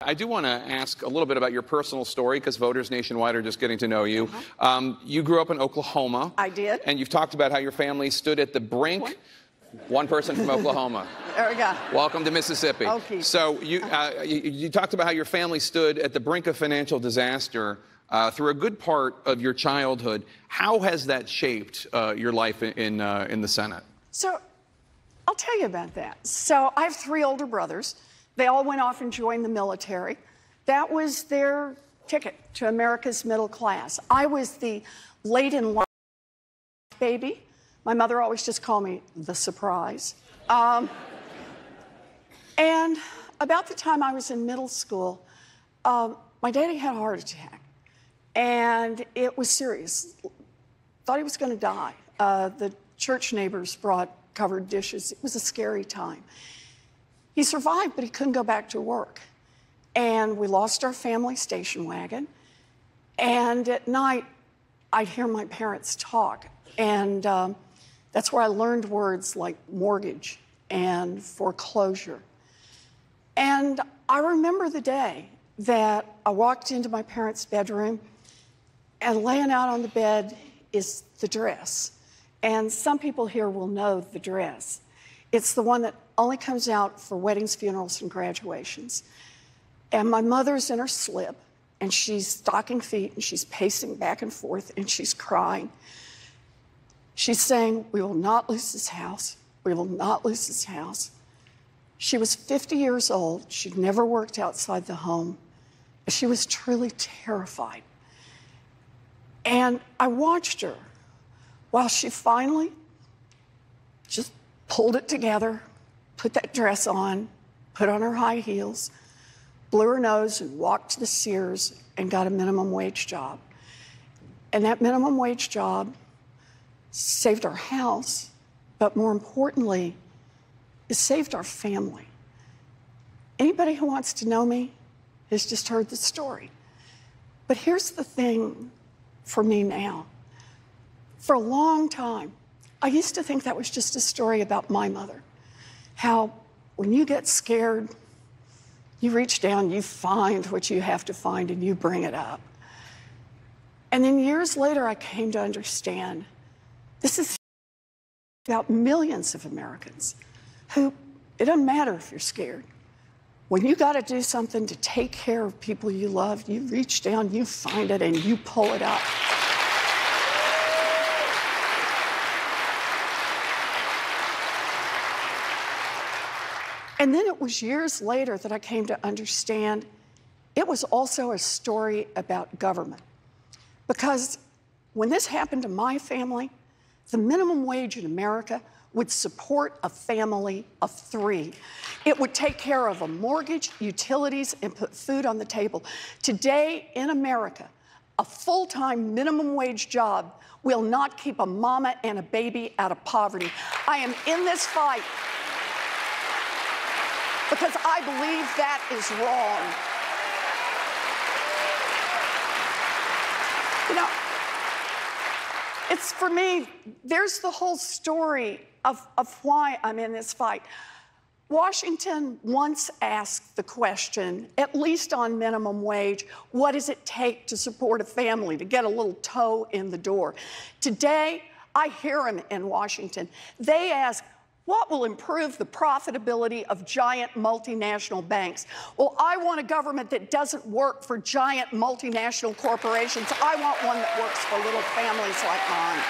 I do want to ask a little bit about your personal story because voters nationwide are just getting to know you. You grew up in Oklahoma. I did. And you've talked about how your family stood at the brink. What? One person from Oklahoma. There we go. Welcome to Mississippi. Okay. So you talked about how your family stood at the brink of financial disaster through a good part of your childhood. How has that shaped your life in the Senate? So I'll tell you about that. So I have 3 older brothers. They all went off and joined the military. That was their ticket to America's middle class. I was the late in life baby. My mother always just called me the surprise. And about the time I was in middle school, my daddy had a heart attack. And it was serious. Thought he was going to die. The church neighbors brought covered dishes. It was a scary time. He survived, but he couldn't go back to work. And we lost our family station wagon. And at night, I'd hear my parents talk. And that's where I learned words like mortgage and foreclosure. And I remember the day that I walked into my parents' bedroom, and laying out on the bed is the dress. And some people here will know the dress. It's the one that only comes out for weddings, funerals, and graduations. And my mother's in her slip, and she's stocking feet, and she's pacing back and forth, and she's crying. She's saying, "We will not lose this house. We will not lose this house." She was 50 years old. She'd never worked outside the home. She was truly terrified. And I watched her while she finally just pulled it together, put that dress on, put on her high heels, blew her nose, and walked to the Sears and got a minimum wage job. And that minimum wage job saved our house, but more importantly, it saved our family. Anybody who wants to know me has just heard the story. But here's the thing for me now. For a long time, I used to think that was just a story about my mother. How when you get scared, you reach down, you find what you have to find, and you bring it up. And then years later, I came to understand this is about millions of Americans who, it doesn't matter if you're scared. When you got to do something to take care of people you love, you reach down, you find it, and you pull it up. And then it was years later that I came to understand it was also a story about government. Because when this happened to my family, the minimum wage in America would support a family of 3. It would take care of a mortgage, utilities, and put food on the table. Today in America, a full-time minimum wage job will not keep a mama and a baby out of poverty. I am in this fight because I believe that is wrong. You know, it's for me, there's the whole story of why I'm in this fight. Washington once asked the question, at least on minimum wage, what does it take to support a family, to get a little toe in the door? Today, I hear them in Washington. They ask, what will improve the profitability of giant multinational banks? Well, I want a government that doesn't work for giant multinational corporations. I want one that works for little families like mine.